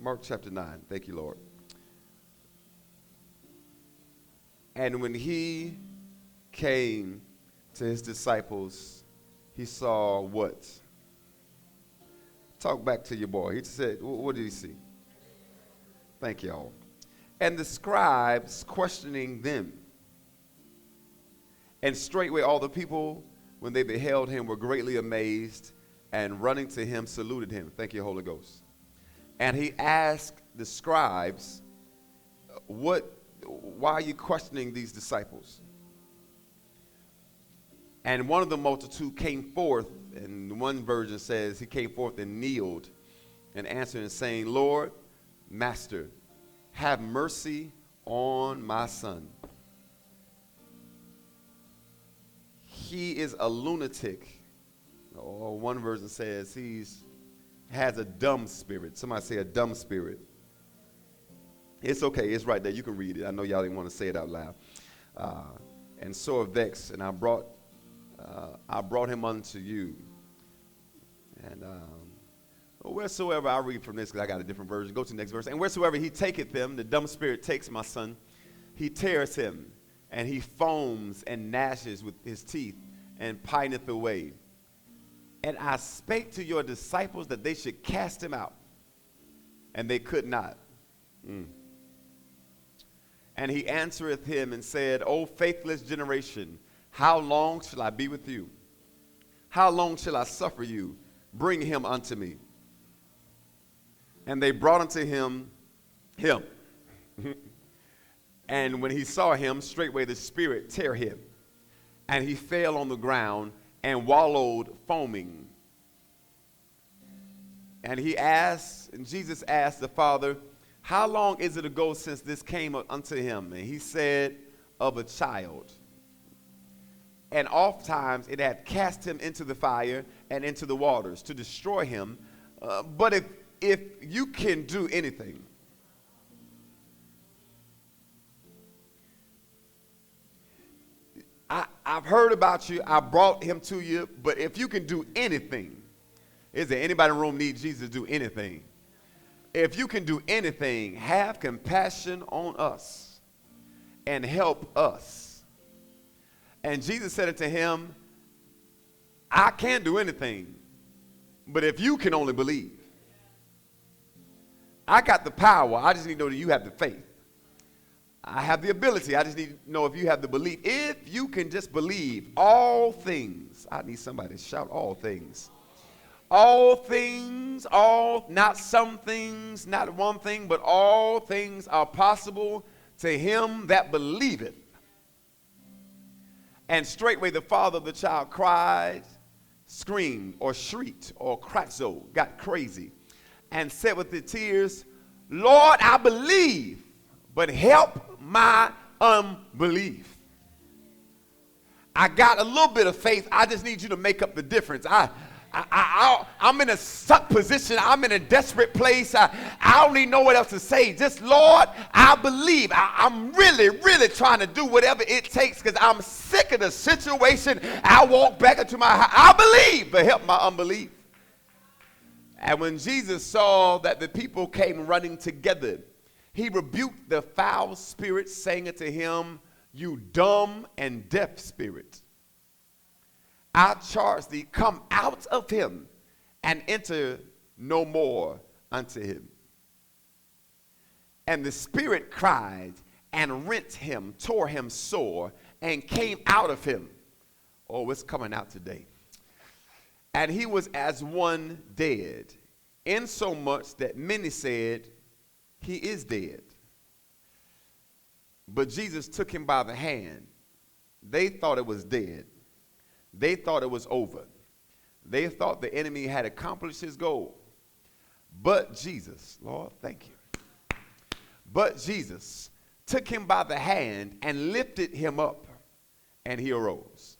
Mark chapter 9. Thank you, Lord. And when he came to his disciples, he saw what? Talk back to your boy. He said, what did he see? Thank y'all. And the scribes questioning them. And straightway all the people, when they beheld him, were greatly amazed, and running to him, saluted him. Thank you, Holy Ghost. And he asked the scribes, why are you questioning these disciples? And one of the multitude came forth, and one version says he came forth and kneeled and answered and saying, Lord, Master, have mercy on my son. He is a lunatic. Or one version says has a dumb spirit. Somebody say a dumb spirit. It's okay. It's right there. You can read it. I know y'all didn't want to say it out loud. And sore vexed, and I brought him unto you. And wheresoever, I read from this because I got a different version. Go to the next verse. And wheresoever he taketh them, the dumb spirit takes my son, he tears him, and he foams and gnashes with his teeth, and pineth away. And I spake to your disciples that they should cast him out, and they could not. And he answereth him and said, O faithless generation, how long shall I be with you? How long shall I suffer you? Bring him unto me. And they brought unto him. And when he saw him, straightway the spirit tear him. And he fell on the ground and wallowed foaming. And Jesus asked the Father, how long is it ago since this came unto him? And he said, of a child. And oft times it had cast him into the fire and into the waters to destroy him. But if you can do anything, I've heard about you. I brought him to you. But if you can do anything, is there anybody in the room need Jesus to do anything? If you can do anything, have compassion on us and help us. And Jesus said unto him, I can't do anything, but if you can only believe. I got the power. I just need to know that you have the faith. I have the ability. I just need to know if you have the belief. If you can just believe all things. I need somebody to shout all things. All things, not some things, not one thing, but all things are possible to him that believeth. And straightway the father of the child cried, screamed, or shrieked, or kratzo, got crazy, and said with the tears, Lord, I believe, but help my unbelief. I got a little bit of faith. I just need you to make up the difference. I'm in a stuck position. I'm in a desperate place. I don't even know what else to say. Just, Lord, I believe. I'm really, really trying to do whatever it takes because I'm sick of the situation. I walk back into my house. I believe, but help my unbelief. And when Jesus saw that the people came running together, he rebuked the foul spirit, saying unto him, you dumb and deaf spirit, I charge thee, come out of him and enter no more unto him. And the spirit cried and rent him, tore him sore, and came out of him. Oh, it's coming out today. And he was as one dead, insomuch that many said, he is dead. But Jesus took him by the hand. They thought it was dead. They thought it was over. They thought the enemy had accomplished his goal. But Jesus, Lord, thank you. But Jesus took him by the hand and lifted him up, and he arose.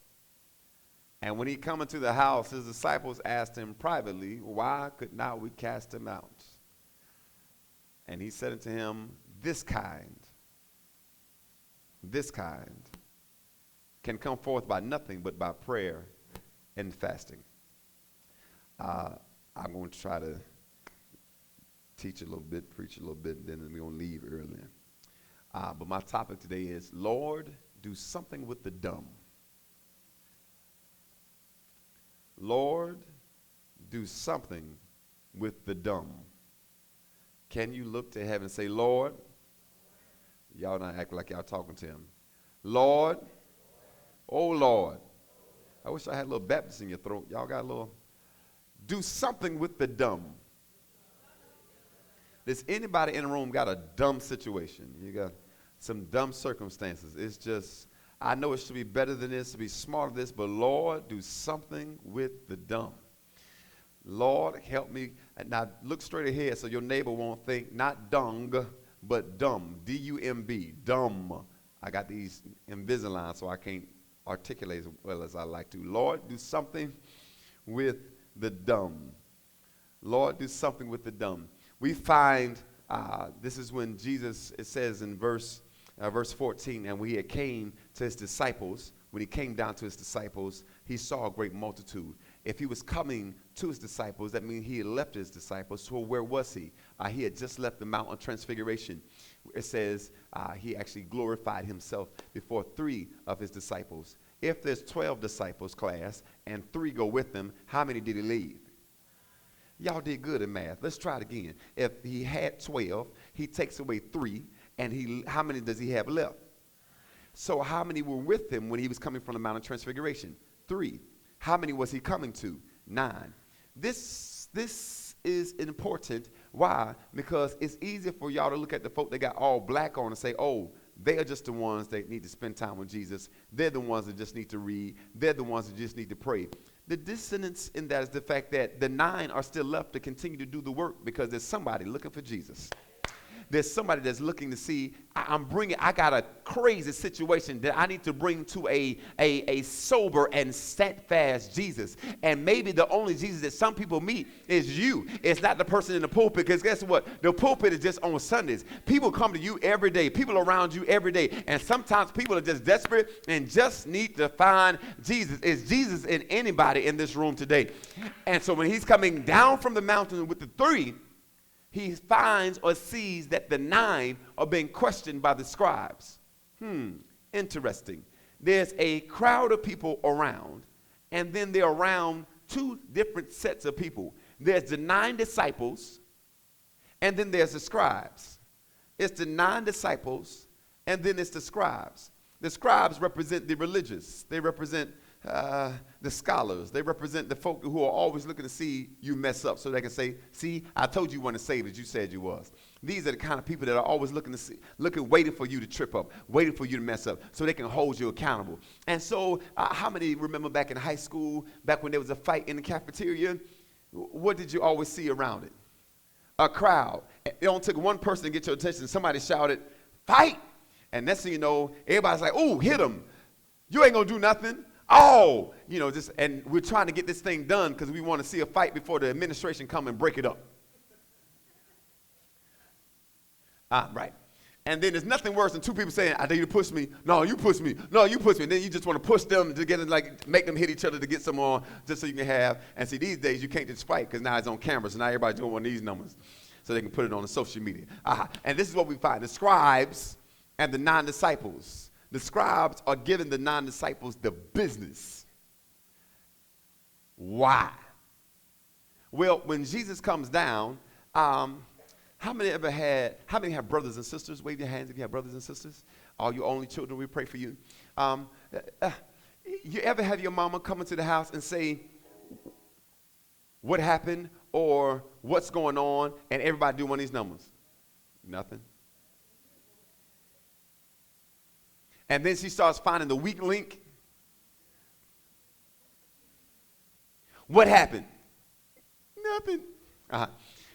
And when he come into the house, his disciples asked him privately, why could not we cast him out? And he said unto him, this kind can come forth by nothing but by prayer and fasting. I'm going to try to teach a little bit, preach a little bit, and then we're going to leave early. But my topic today is, Lord, do something with the dumb. Lord, do something with the dumb. Can you look to heaven and say, Lord, y'all not acting like y'all talking to him. Lord, oh Lord. I wish I had a little Baptist in your throat. Y'all got a little. Do something with the dumb. Does anybody in the room got a dumb situation? You got some dumb circumstances. It's just, I know it should be better than this, to be smarter than this, but Lord, do something with the dumb. Lord, help me. Now, look straight ahead so your neighbor won't think, not dung, but dumb, D-U-M-B, dumb. I got these Invisalign, so I can't articulate as well as I like to. Lord, do something with the dumb. Lord, do something with the dumb. We find, this is when Jesus, it says in verse 14, and when he came to his disciples, when he came down to his disciples, he saw a great multitude. If he was coming to his disciples, that means he had left his disciples. So where was he? He had just left the Mount of Transfiguration. It says he actually glorified himself before 3 of his disciples. If there's 12 disciples, class, and 3 go with them, how many did he leave? Y'all did good in math. Let's try it again. If he had 12, he takes away 3, and how many does he have left? So how many were with him when he was coming from the Mount of Transfiguration? 3. How many was he coming to? 9. This is important. Why? Because it's easy for y'all to look at the folk that got all black on and say, oh, they are just the ones that need to spend time with Jesus. They're the ones that just need to read. They're the ones that just need to pray. The dissonance in that is the fact that the 9 are still left to continue to do the work because there's somebody looking for Jesus. There's somebody that's looking to see, I got a crazy situation that I need to bring to a sober and steadfast Jesus. And maybe the only Jesus that some people meet is you. It's not the person in the pulpit, because guess what? The pulpit is just on Sundays. People come to you every day. People around you every day. And sometimes people are just desperate and just need to find Jesus. Is Jesus in anybody in this room today? And so when he's coming down from the mountain with the 3, he finds or sees that the 9 are being questioned by the scribes. Interesting. There's a crowd of people around, and then they're around 2 different sets of people. There's the 9 disciples, and then there's the scribes. It's the 9 disciples, and then it's the scribes. The scribes represent the religious. They represent the scholars. They represent the folk who are always looking to see you mess up so they can say, see, I told you weren't as saved as you said you was. These are the kind of people that are always waiting for you to trip up, waiting for you to mess up so they can hold you accountable. And so how many remember back in high school, back when there was a fight in the cafeteria, what did you always see around it? A crowd. It only took one person to get your attention. Somebody shouted, fight. And next thing you know, everybody's like, ooh, hit him. You ain't going to do nothing. Oh, and we're trying to get this thing done because we want to see a fight before the administration come and break it up. Right. And then there's nothing worse than 2 people saying, I dare you to push me. No, you push me. No, you push me. And then you just want to push them to get it, make them hit each other to get some more, just so you can have. And see, these days you can't just fight because now it's on camera. So now everybody's doing one of these numbers so they can put it on the social media. And this is what we find. The scribes and the 9 disciples. The scribes are giving the 9 disciples the business. Why? Well, when Jesus comes down, how many have brothers and sisters? Wave your hands if you have brothers and sisters. All you only children, we pray for you. You ever have your mama come into the house and say, what happened or what's going on, and everybody do one of these numbers? Nothing. And then she starts finding the weak link. What happened? Nothing.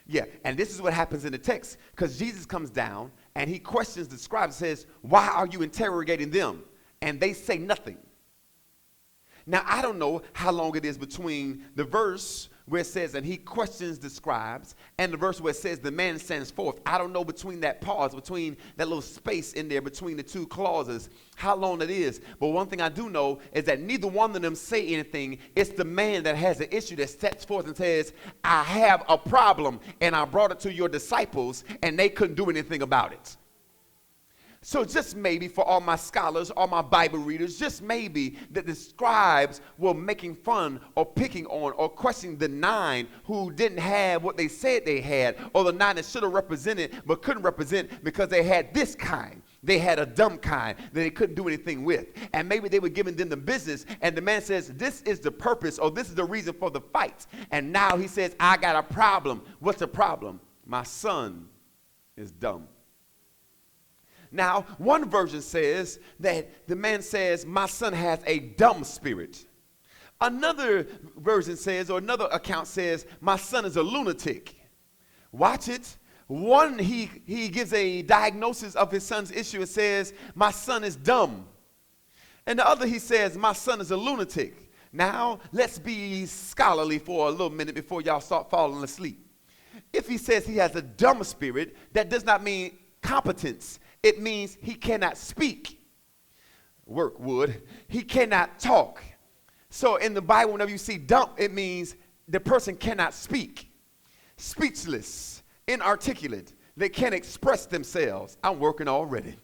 Yeah, and this is what happens in the text, because Jesus comes down and he questions the scribes and says, why are you interrogating them? And they say nothing. Now, I don't know how long it is between the verse where it says, and he questions the scribes, and the verse where it says, the man stands forth. I don't know between that pause, between that little space in there, between the two clauses, how long it is. But one thing I do know is that neither one of them say anything. It's the man that has the issue that steps forth and says, I have a problem, and I brought it to your disciples, and they couldn't do anything about it. So just maybe for all my scholars, all my Bible readers, just maybe that the scribes were making fun or picking on or questioning the 9 who didn't have what they said they had, or the 9 that should have represented but couldn't represent because they had this kind. They had a dumb kind that they couldn't do anything with. And maybe they were giving them the business, and the man says, this is the purpose, or this is the reason for the fight. And now he says, I got a problem. What's the problem? My son is dumb. Now, one version says that the man says, my son has a dumb spirit. Another version says, or another account says, my son is a lunatic. Watch it. One, he gives a diagnosis of his son's issue and says, my son is dumb. And the other, he says, my son is a lunatic. Now, let's be scholarly for a little minute before y'all start falling asleep. If he says he has a dumb spirit, that does not mean competence. It means he cannot speak. Work wood. He cannot talk. So in the Bible, whenever you see dumb, it means the person cannot speak. Speechless, inarticulate. They can't express themselves. I'm working already.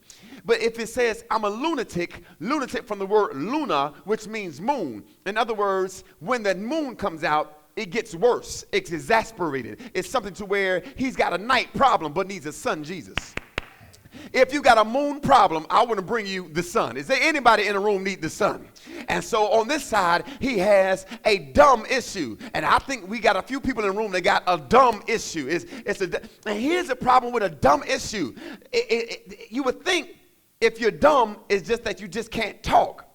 But if it says I'm a lunatic, lunatic from the word luna, which means moon. In other words, when the moon comes out, it gets worse. It's exasperated. It's something to where he's got a night problem but needs a son, Jesus. If you got a moon problem, I want to bring you the sun. Is there anybody in the room need the sun? And so on this side, he has a dumb issue. And I think we got a few people in the room that got a dumb issue. And here's the problem with a dumb issue. You would think if you're dumb, it's just that you just can't talk.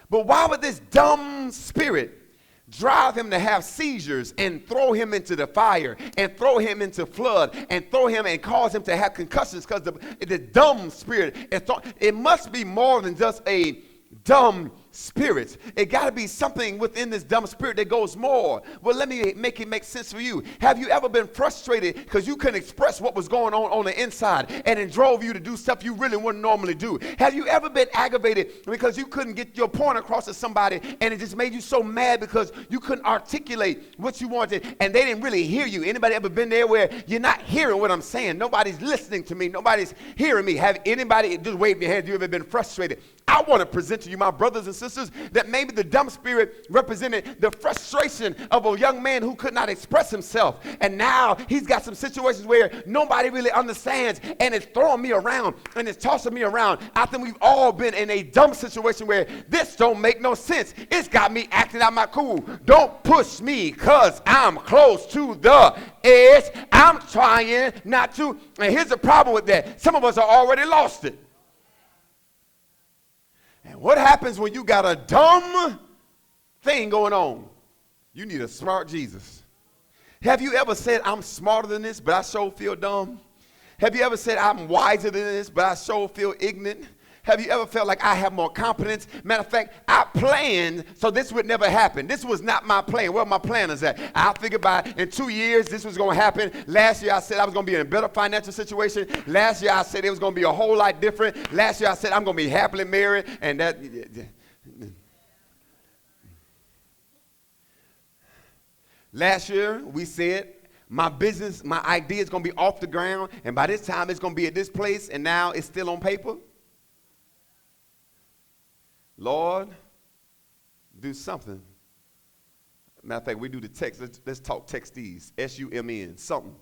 But why would this dumb spirit drive him to have seizures and throw him into the fire and throw him into flood and throw him and cause him to have concussions? Because the dumb spirit, it must be more than just a dumb spirit. It got to be something within this dumb spirit that goes more. Well, let me make it make sense for you. Have you ever been frustrated because you couldn't express what was going on the inside, and it drove you to do stuff you really wouldn't normally do? Have you ever been aggravated because you couldn't get your point across to somebody, and it just made you so mad because you couldn't articulate what you wanted and they didn't really hear you? Anybody ever been there where you're not hearing what I'm saying? Nobody's listening to me. Nobody's hearing me. Have anybody, just wave your hand, you ever been frustrated? I want to present to you, my brothers and sisters, that maybe the dumb spirit represented the frustration of a young man who could not express himself. And now he's got some situations where nobody really understands, and it's throwing me around and it's tossing me around. I think we've all been in a dumb situation where this don't make no sense. It's got me acting out my cool. Don't push me because I'm close to the edge. I'm trying not to. And here's the problem with that. Some of us are already lost it. And what happens when you got a dumb thing going on? You need a smart Jesus. Have you ever said, I'm smarter than this, but I sure feel dumb? Have you ever said, I'm wiser than this, but I sure feel ignorant? Have you ever felt like I have more competence? Matter of fact, I planned so this would never happen. This was not my plan. Where my plan is at? I figured by in 2 years this was going to happen. Last year I said I was going to be in a better financial situation. Last year I said it was going to be a whole lot different. Last year I said I'm going to be happily married. And that... Last year we said my business, my idea is going to be off the ground. And by this time it's going to be at this place. And now it's still on paper. Lord, do something. Matter of fact, we do the text. Let's talk textese. S-U-M-N, something.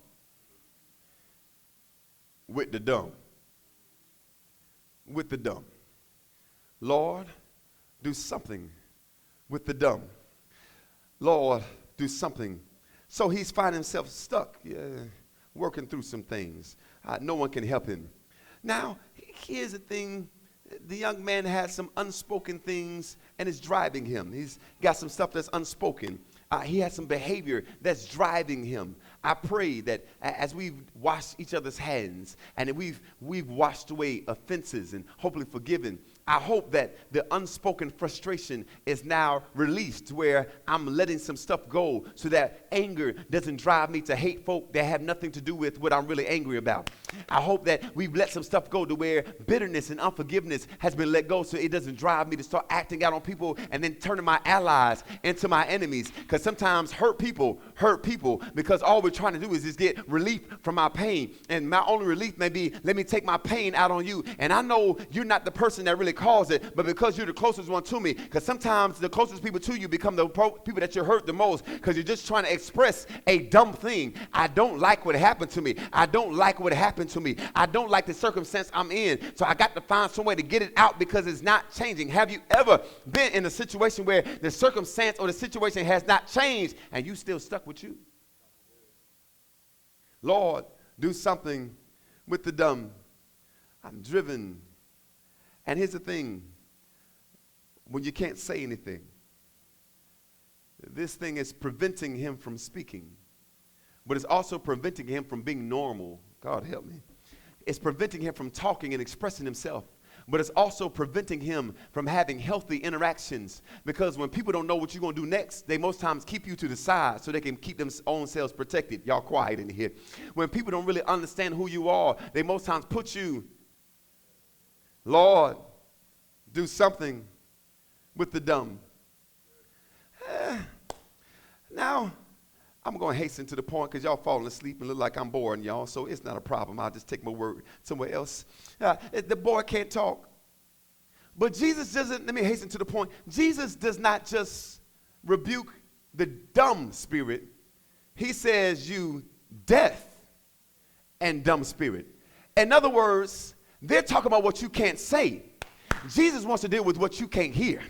With the dumb. With the dumb. Lord, do something with the dumb. Lord, do something. So he's finding himself stuck, working through some things. No one can help him. Now, here's the thing. The young man has some unspoken things and it's driving him. He's got some stuff that's unspoken. He has some behavior that's driving him. I pray that as we've washed each other's hands and we've washed away offenses and hopefully forgiven, I hope that the unspoken frustration is now released where I'm letting some stuff go so that anger doesn't drive me to hate folk that have nothing to do with what I'm really angry about. I hope that we've let some stuff go to where bitterness and unforgiveness has been let go so it doesn't drive me to start acting out on people and then turning my allies into my enemies. Because sometimes hurt people because all we're trying to do is just get relief from our pain. And my only relief may be, let me take my pain out on you. And I know you're not the person that really caused it, but because you're the closest one to me, because sometimes the closest people to you become the people that you hurt the most because you're just trying to express a dumb thing. I don't like what happened to me. I don't like what happened to me. I don't like the circumstance I'm in. So I got to find some way to get it out because it's not changing. Have you ever been in a situation where the circumstance or the situation has not changed and you still stuck with you? Lord, do something with the dumb. I'm driven. And here's the thing, when you can't say anything, this thing is preventing him from speaking, but it's also preventing him from being normal. God help me. It's preventing him from talking and expressing himself, but it's also preventing him from having healthy interactions, because when people don't know what you're going to do next, they most times keep you to the side so they can keep their own selves protected. Y'all quiet in here. When people don't really understand who you are, they most times put you. Lord, do something with the dumb. Now, I'm going to hasten to the point because y'all falling asleep and look like I'm boring y'all, so it's not a problem. I'll just take my word somewhere else. The boy can't talk. But Jesus doesn't, let me hasten to the point. Jesus does not just rebuke the dumb spirit. He says, you deaf and dumb spirit. In other words, they're talking about what you can't say. Jesus wants to deal with what you can't hear.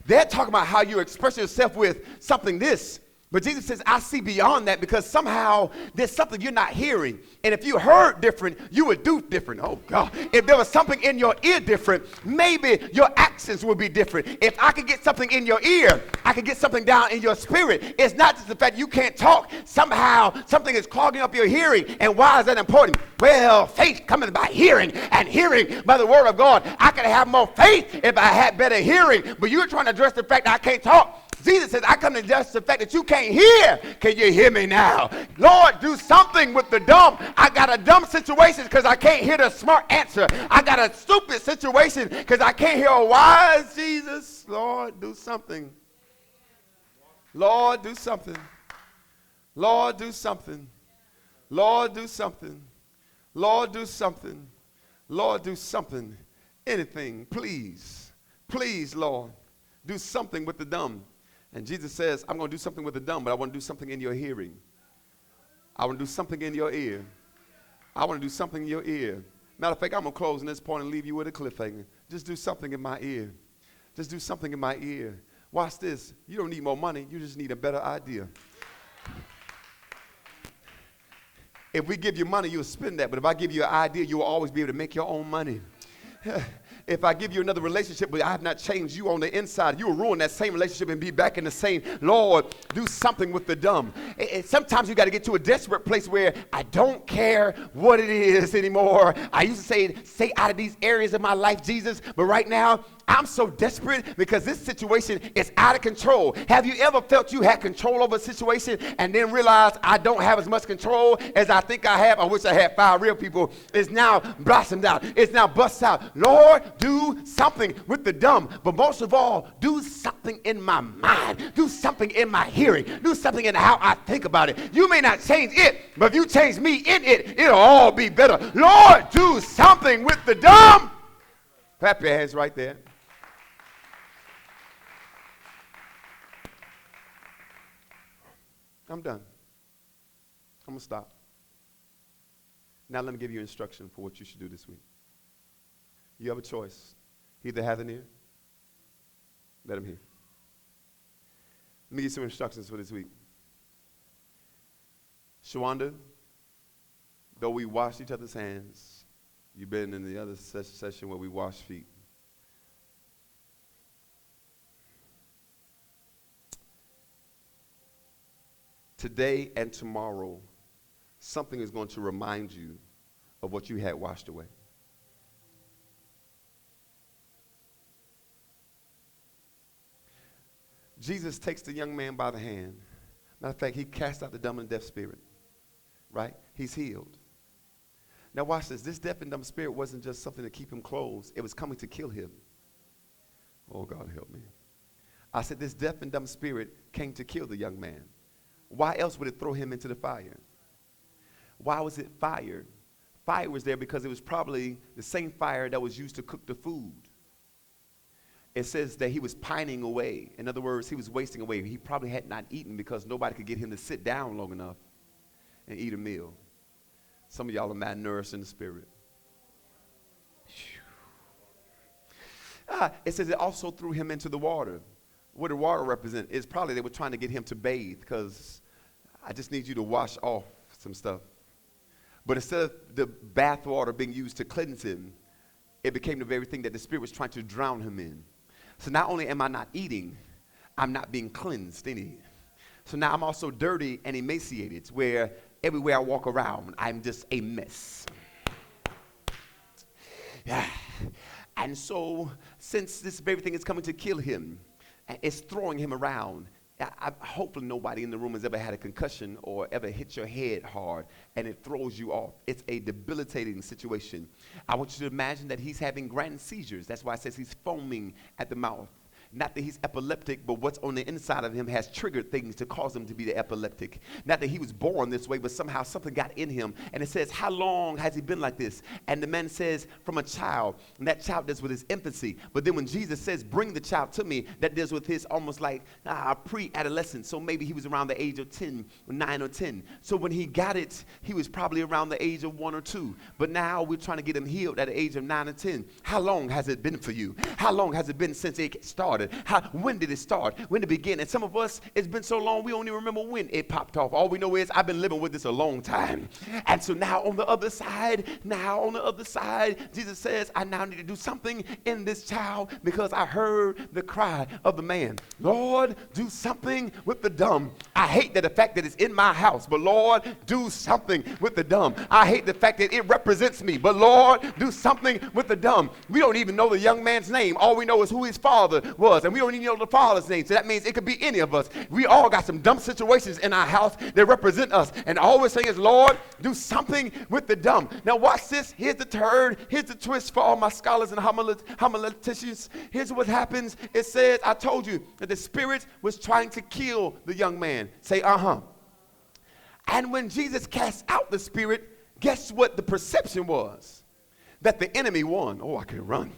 They're talking about how you express yourself with something this. But Jesus says, I see beyond that, because somehow there's something you're not hearing. And if you heard different, you would do different. Oh, God. If there was something in your ear different, maybe your actions would be different. If I could get something in your ear, I could get something down in your spirit. It's not just the fact you can't talk. Somehow something is clogging up your hearing. And why is that important? Well, faith coming by hearing, and hearing by the word of God. I could have more faith if I had better hearing. But you're trying to address the fact that I can't talk. Jesus says, I come to address the fact that you can't hear. Can you hear me now? Lord, do something with the dumb. I got a dumb situation because I can't hear the smart answer. I got a stupid situation because I can't hear a wise. Jesus, Lord, do something. Lord, do something. Lord, do something. Lord, do something. Lord, do something. Lord, do something. Anything, please. Please, Lord, do something with the dumb. And Jesus says, I'm going to do something with the dumb, but I want to do something in your hearing. I want to do something in your ear. I want to do something in your ear. Matter of fact, I'm going to close on this point and leave you with a cliffhanger. Just do something in my ear. Just do something in my ear. Watch this. You don't need more money. You just need a better idea. If we give you money, you'll spend that. But if I give you an idea, you will always be able to make your own money. If I give you another relationship, but I have not changed you on the inside, you will ruin that same relationship and be back in the same. Lord, do something with the dumb. Sometimes you got to get to a desperate place where I don't care what it is anymore. I used to say, stay out of these areas of my life, Jesus. But right now, I'm so desperate because this situation is out of control. Have you ever felt you had control over a situation and then realized I don't have as much control as I think I have? I wish I had 5 real people. It's now blossomed out. It's now bust out. Lord, do something with the dumb. But most of all, do something in my mind. Do something in my hearing. Do something in how I think about it. You may not change it, but if you change me in it, it'll all be better. Lord, do something with the dumb. Clap your hands right there. I'm done. I'm going to stop. Now let me give you instruction for what you should do this week. You have a choice. He that hath an ear, let him hear. Let me give you some instructions for this week. Shawanda, though we wash each other's hands, you've been in the other session where we wash feet. Today and tomorrow, something is going to remind you of what you had washed away. Jesus takes the young man by the hand. Matter of fact, he cast out the dumb and deaf spirit, right? He's healed. Now watch this. This deaf and dumb spirit wasn't just something to keep him closed. It was coming to kill him. Oh, God help me. I said this deaf and dumb spirit came to kill the young man. Why else would it throw him into the fire? Why was it fire? Fire was there because it was probably the same fire that was used to cook the food. It says that he was pining away. In other words, he was wasting away. He probably had not eaten because nobody could get him to sit down long enough and eat a meal. Some of y'all are malnourished in the spirit. It says it also threw him into the water. What did water represent? It's probably they were trying to get him to bathe because I just need you to wash off some stuff. But instead of the bath water being used to cleanse him, it became the very thing that the spirit was trying to drown him in. So not only am I not eating, I'm not being cleansed any. So now I'm also dirty and emaciated, where everywhere I walk around, I'm just a mess. Yeah. And so since this very thing is coming to kill him, it's throwing him around. Hopefully nobody in the room has ever had a concussion or ever hit your head hard and it throws you off. It's a debilitating situation. I want you to imagine that he's having grand seizures. That's why it says he's foaming at the mouth. Not that he's epileptic, but what's on the inside of him has triggered things to cause him to be the epileptic. Not that he was born this way, but somehow something got in him. And it says, how long has he been like this? And the man says, from a child. And that child deals with his infancy. But then when Jesus says, bring the child to me, that deals with his almost like pre-adolescence. So maybe he was around the age of 10, 9 or 10. So when he got it, he was probably around the age of 1 or 2. But now we're trying to get him healed at the age of 9 or 10. How long has it been for you? How long has it been since it started? When did it start? When did it begin? And some of us, it's been so long, we don't even remember when it popped off. All we know is I've been living with this a long time. And so now on the other side, Jesus says, I now need to do something in this child because I heard the cry of the man. Lord, do something with the dumb. I hate the fact that it's in my house, but Lord, do something with the dumb. I hate the fact that it represents me, but Lord, do something with the dumb. We don't even know the young man's name. All we know is who his father was, and we don't even know the father's name. So that means it could be any of us. We all got some dumb situations in our house that represent us. And all we're saying is, Lord, do something with the dumb. Now watch this. Here's the turn. Here's the twist for all my scholars and homileticians. Here's what happens. It says, I told you that the spirit was trying to kill the young man. Say, And when Jesus cast out the spirit, guess what the perception was? That the enemy won. Oh, I can run.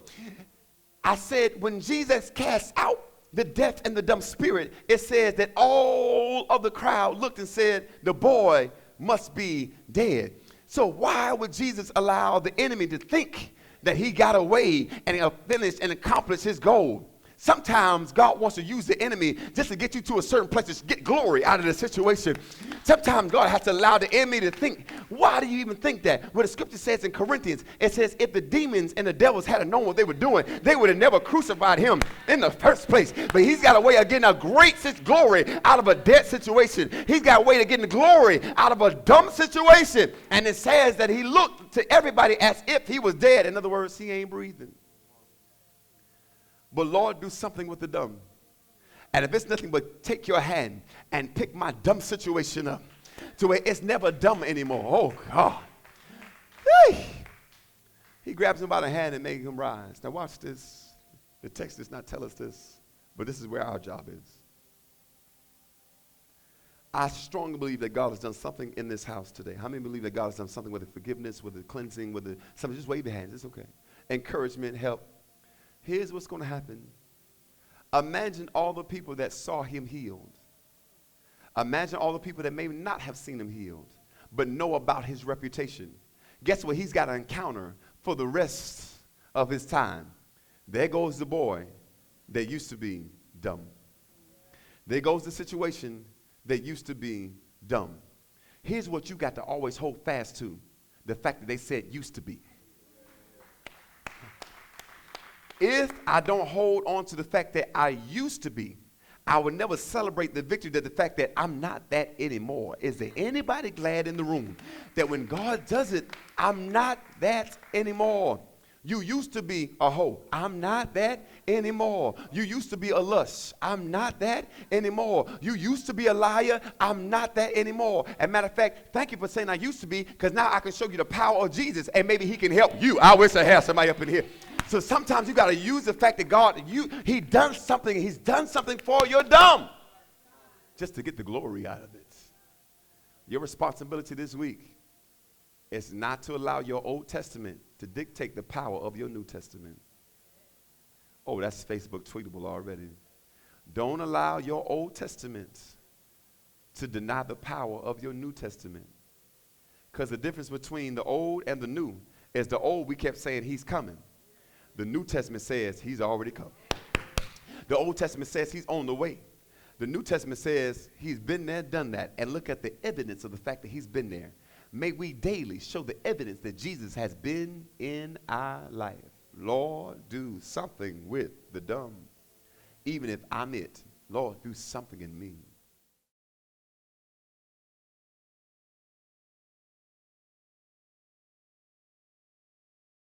I said, when Jesus cast out the deaf and the dumb spirit, it says that all of the crowd looked and said, the boy must be dead. So why would Jesus allow the enemy to think that he got away and finished and accomplished his goal? Sometimes God wants to use the enemy just to get you to a certain place to get glory out of the situation. Sometimes God has to allow the enemy to think, why do you even think that? What the scripture says in Corinthians, it says if the demons and the devils had known what they were doing, they would have never crucified him in the first place. But he's got a way of getting a great glory out of a dead situation. He's got a way of getting the glory out of a dumb situation. And it says that he looked to everybody as if he was dead. In other words, he ain't breathing. But Lord, do something with the dumb. And if it's nothing but take your hand and pick my dumb situation up to where it's never dumb anymore. Oh, God. Hey. He grabs him by the hand and makes him rise. Now watch this. The text does not tell us this, but this is where our job is. I strongly believe that God has done something in this house today. How many believe that God has done something with the forgiveness, with the cleansing, with the something? Just wave your hands. It's okay. Encouragement, help. Here's what's going to happen. Imagine all the people that saw him healed. Imagine all the people that may not have seen him healed, but know about his reputation. Guess what he's got to encounter for the rest of his time? There goes the boy that used to be dumb. There goes the situation that used to be dumb. Here's what you got to always hold fast to. The fact that they said used to be. If I don't hold on to the fact that I used to be, I would never celebrate the victory that the fact that I'm not that anymore. Is there anybody glad in the room that when God does it, I'm not that anymore? You used to be a hoe. I'm not that anymore. You used to be a lust. I'm not that anymore. You used to be a liar. I'm not that anymore. And matter of fact, thank you for saying I used to be, because now I can show you the power of Jesus, and maybe he can help you. I wish I had somebody up in here. So sometimes you got to use the fact that God, he done something. He's done something for your dumb, just to get the glory out of it. Your responsibility this week is not to allow your Old Testament to dictate the power of your New Testament. Oh, that's Facebook tweetable already. Don't allow your Old Testament to deny the power of your New Testament. Because the difference between the old and the new is the old, we kept saying he's coming. The New Testament says he's already come. The Old Testament says he's on the way. The New Testament says he's been there, done that, and look at the evidence of the fact that he's been there. May we daily show the evidence that Jesus has been in our life. Lord, do something with the dumb. Even if I'm it, Lord, do something in me.